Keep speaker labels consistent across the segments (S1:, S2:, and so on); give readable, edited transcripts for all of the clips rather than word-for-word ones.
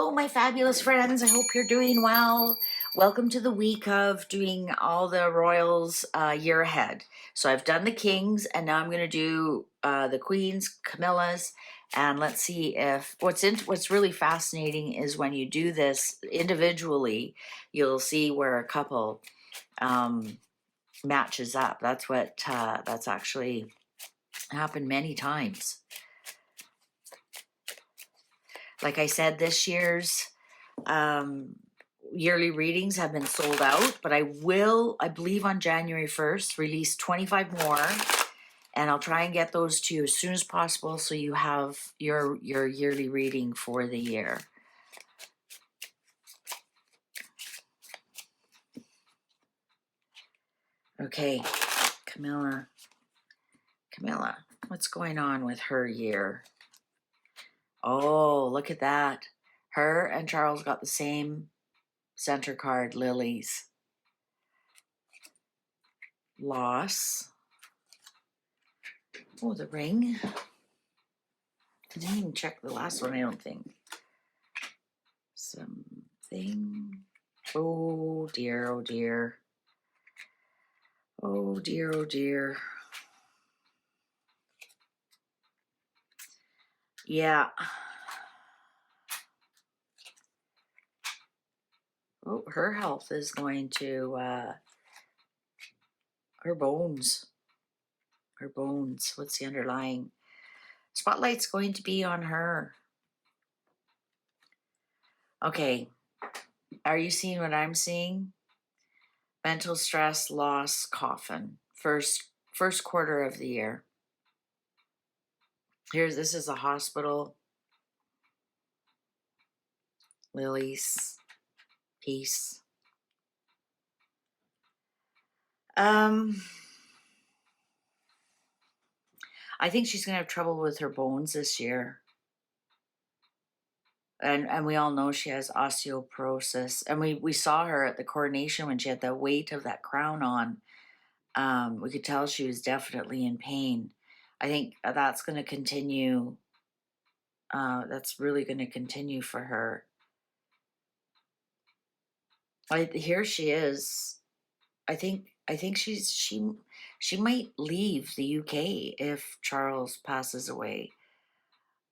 S1: Hello, my fabulous friends. I hope you're doing well. Welcome to the week of doing all the royals year ahead. So I've done the kings, and now I'm going to do the queens, Camillas, and let's see if what's really fascinating is when you do this individually, you'll see where a couple matches up. That's actually happened many times. Like I said, this year's yearly readings have been sold out, but I believe on January 1st, release 25 more, and I'll try and get those to you as soon as possible so you have your yearly reading for the year. Okay, Camilla, what's going on with her year? Oh, look at that. Her and Charles got the same center card, lilies. Loss. Oh, the ring. I didn't even check the last one, I don't think. Something. Oh dear, oh dear. Oh dear, oh dear. Yeah. Oh, her health is going to, her bones. Her bones. What's the underlying? Spotlight's going to be on her. Okay. Are you seeing what I'm seeing? Mental stress, loss, coffin. First quarter of the year. This is a hospital. Lilies. Peace. I think she's gonna have trouble with her bones this year. And we all know she has osteoporosis. And we saw her at the coronation when she had the weight of that crown on. We could tell she was definitely in pain. I think that's going to continue. That's really going to continue for her. Here she is. I think she might leave the UK if Charles passes away.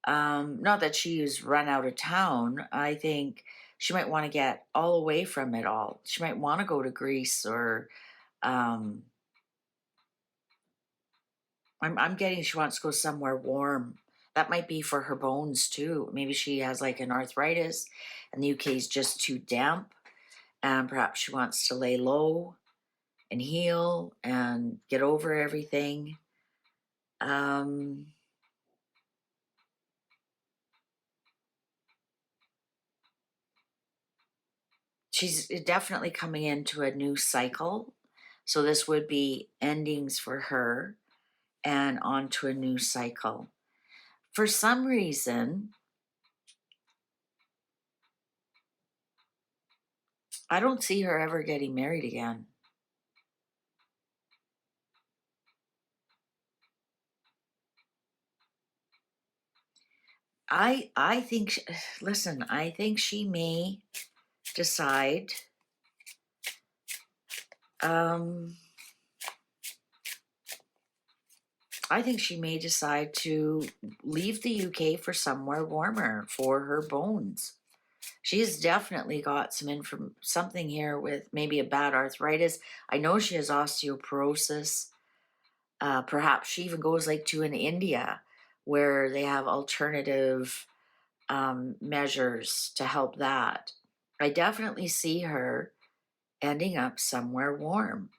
S1: Not that she's run out of town. I think she might want to get all away from it all. She might want to go to Greece or I'm getting she wants to go somewhere warm. That might be for her bones too. Maybe she has like an arthritis and the UK is just too damp, and perhaps she wants to lay low and heal and get over everything. She's definitely coming into a new cycle. So this would be endings for her and onto a new cycle. For some reason, I don't see her ever getting married again. I think, listen, I think she may decide, I think she may decide to leave the UK for somewhere warmer for her bones. She's definitely got something here with maybe a bad arthritis. I know she has osteoporosis. Perhaps she even goes like to an India where they have alternative measures to help that. I definitely see her ending up somewhere warm.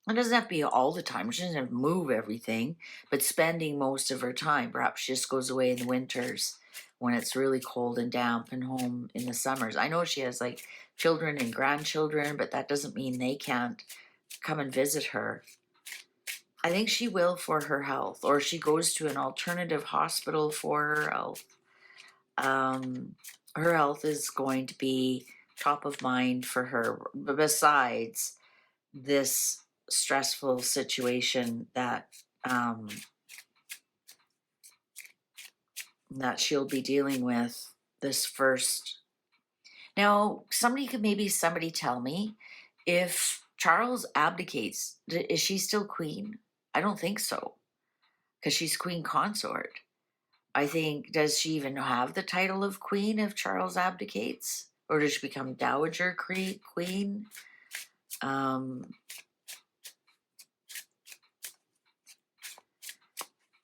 S1: It doesn't have to be all the time. She doesn't have to move everything, but spending most of her time. Perhaps she just goes away in the winters when it's really cold and damp and home in the summers. I know she has like children and grandchildren, but that doesn't mean they can't come and visit her. I think she will for her health, or she goes to an alternative hospital for her health. Her health is going to be top of mind for her, besides this stressful situation that that she'll be dealing with this first. Now, somebody tell me, if Charles abdicates, is she still queen? I don't think so, because she's queen consort. I think, does she even have the title of queen if Charles abdicates? Or does she become dowager queen?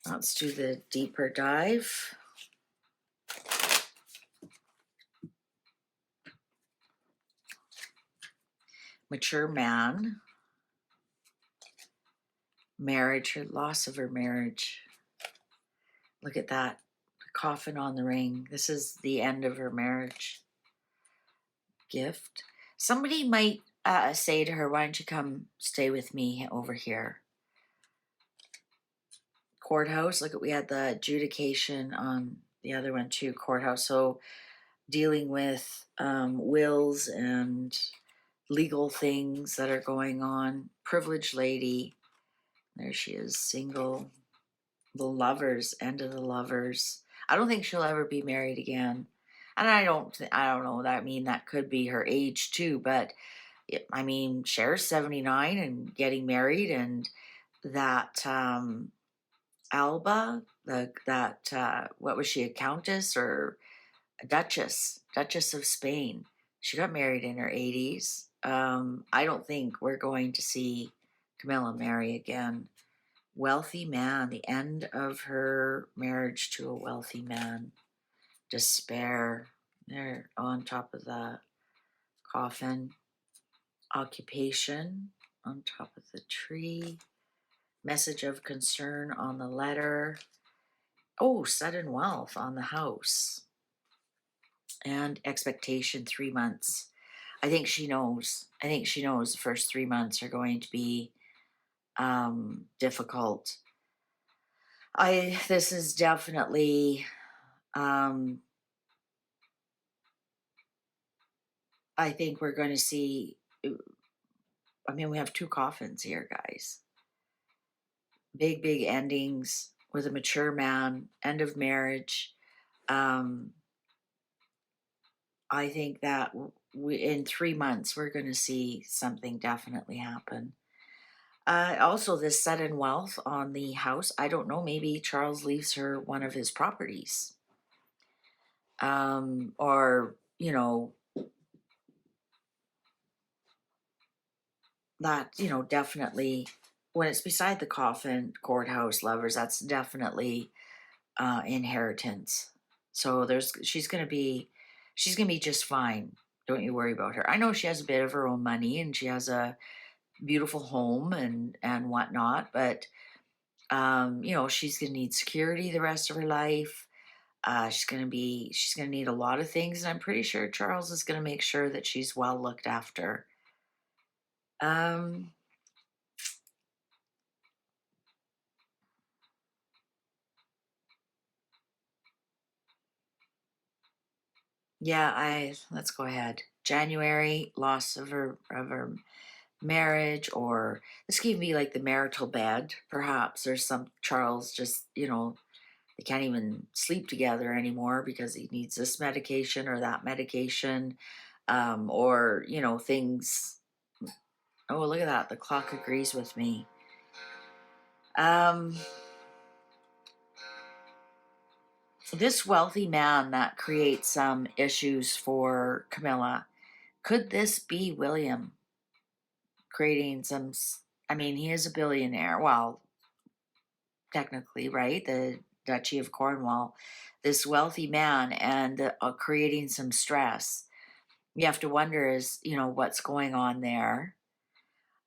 S1: Let's do the deeper dive. Mature man. Marriage, or loss of her marriage. Look at that. Coffin on the ring. This is the end of her marriage. Gift. Somebody might say to her, why don't you come stay with me over here? Courthouse. Look at, we had the adjudication on the other one too. Courthouse. So dealing with wills and legal things that are going on. Privileged lady. There she is, single. The lovers, end of the lovers. I don't think she'll ever be married again. And I don't know, I mean, that could be her age too, but I mean, Cher's 79 and getting married, and that Alba, what was she, a countess or a duchess of Spain? She got married in her 80s. I don't think we're going to see Camilla marry again. Wealthy man, the end of her marriage to a wealthy man. Despair, there on top of the coffin. Occupation, on top of the tree. Message of concern on the letter. Oh, sudden wealth on the house. And expectation, 3 months. I think she knows. I think she knows the first 3 months are going to be difficult. This is definitely, I think we're going to see, I mean, we have 2 coffins here, guys. Big endings with a mature man, end of marriage. I think that in 3 months, we're going to see something definitely happen. Also, this sudden wealth on the house. I don't know, maybe Charles leaves her one of his properties. Or, you know, that, you know, definitely, when it's beside the coffin, courthouse, lovers, that's definitely inheritance. So she's gonna be just fine. Don't you worry about her. I know she has a bit of her own money and she has a beautiful home and whatnot, but you know, she's gonna need security the rest of her life. She's gonna need a lot of things, and I'm pretty sure Charles is gonna make sure that she's well looked after. Yeah, let's go ahead. January, loss of her marriage, or this could be like the marital bed, perhaps. Or some Charles just, you know, they can't even sleep together anymore because he needs this medication or that medication, or you know, things. Oh, look at that! The clock agrees with me. This wealthy man that creates some issues for Camilla. Could this be William creating some? I mean, he is a billionaire. Well, technically, right? The Duchy of Cornwall. This wealthy man, and creating some stress. You have to wonder, is, you know, what's going on there.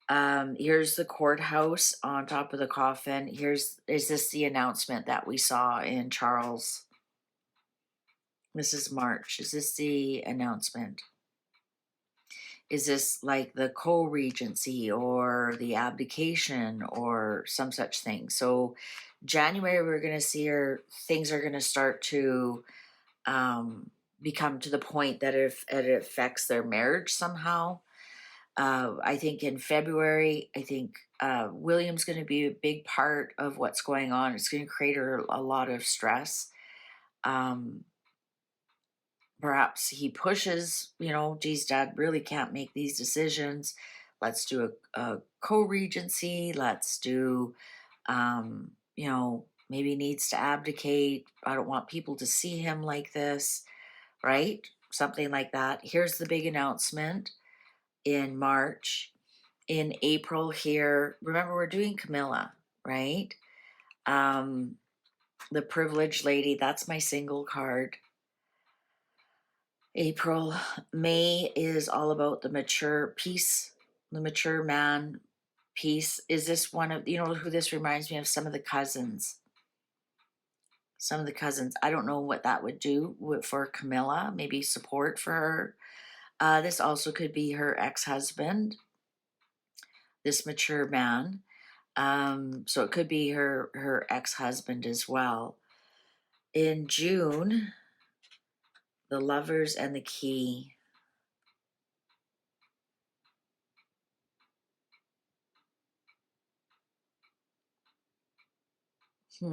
S1: Here's the courthouse on top of the coffin. Is this the announcement that we saw in Charles? This is March. Is this the announcement? Is this like the co-regency or the abdication or some such thing? So January, we're going to see things are going to start to become to the point that it affects their marriage somehow. I think in February, I think William's going to be a big part of what's going on. It's going to create a lot of stress. perhaps he pushes, you know, geez, dad really can't make these decisions. Let's do a co-regency. Let's do, you know, maybe needs to abdicate. I don't want people to see him like this, right? Something like that. Here's the big announcement in March. In April here, remember we're doing Camilla, right? Um, the privileged lady, that's my single card. April. May is all about the mature peace, the mature man, peace. Is this one of, you know, who this reminds me of? Some of the cousins. Some of the cousins. I don't know what that would do for Camilla, maybe support for her. This also could be her ex-husband, this mature man. So it could be her ex-husband as well. In June, the lovers and the key. I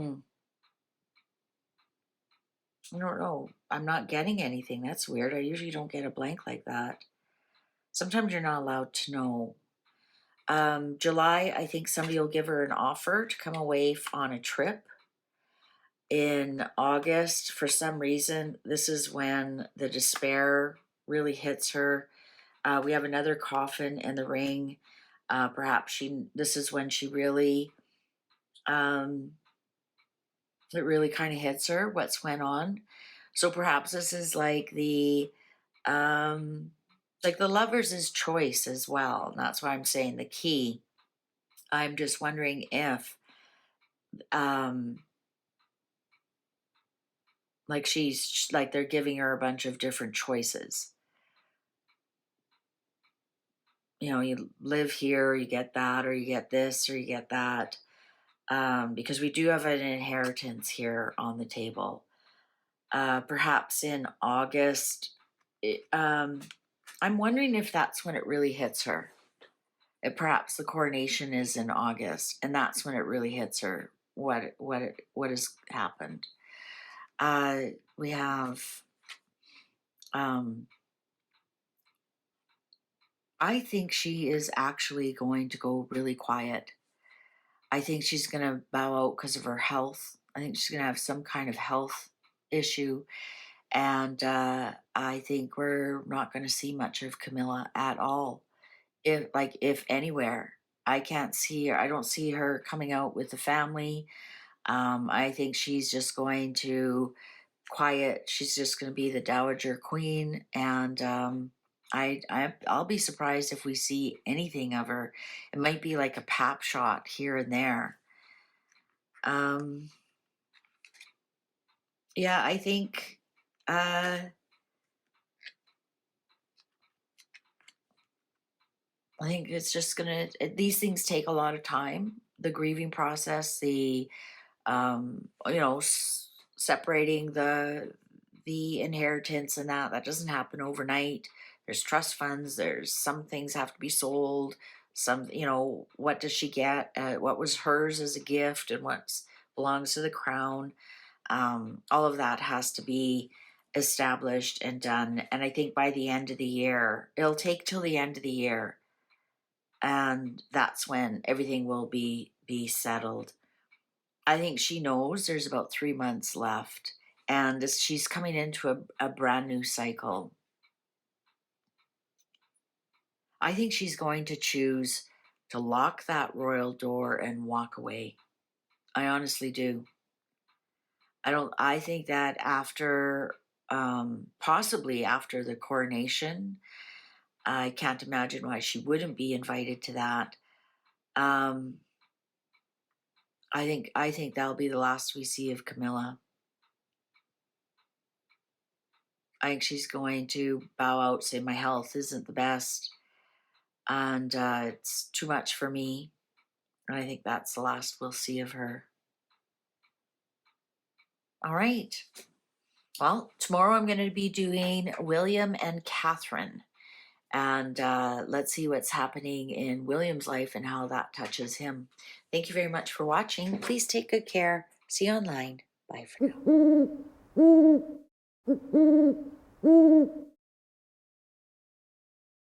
S1: don't know. I'm not getting anything. That's weird. I usually don't get a blank like that. Sometimes you're not allowed to know. July, I think somebody will give her an offer to come away on a trip. In August, for some reason, this is when the despair really hits her. We have another coffin in the ring. Perhaps this is when she really, it really kind of hits her what's went on. So perhaps this is like the lovers' choice as well. And that's why I'm saying the key. I'm just wondering if like she's like they're giving her a bunch of different choices. You know, you live here, you get that, or you get this, or you get that. Because we do have an inheritance here on the table. Perhaps in August, I'm wondering if that's when it really hits her. Perhaps the coronation is in August, and that's when it really hits her what has happened. We have, I think she is actually going to go really quiet. I think she's going to bow out because of her health. I think she's going to have some kind of health issue. And I think we're not going to see much of Camilla at all. If anywhere. I can't see her. I don't see her coming out with the family. I think she's just going to quiet. She's just going to be the Dowager Queen. And I'll be surprised if we see anything of her. It might be like a pap shot here and there. Yeah, I think it's just gonna, these things take a lot of time. The grieving process, the, you know, separating the inheritance and that doesn't happen overnight. There's trust funds. There's some things have to be sold. Some, you know, what does she get? What was hers as a gift and what belongs to the crown? All of that has to be established and done. And I think by the end of the year, it'll take till the end of the year, and that's when everything will be settled. I think she knows there's about 3 months left, and she's coming into a brand new cycle. I think she's going to choose to lock that royal door and walk away. I honestly do. I think that after, possibly after the coronation, I can't imagine why she wouldn't be invited to that. I think that'll be the last we see of Camilla. I think she's going to bow out, say my health isn't the best, and it's too much for me. And I think that's the last we'll see of her. All right. Well, tomorrow I'm going to be doing William and Catherine. And let's see what's happening in William's life and how that touches him. Thank you very much for watching. Please take good care. See you online. Bye for now.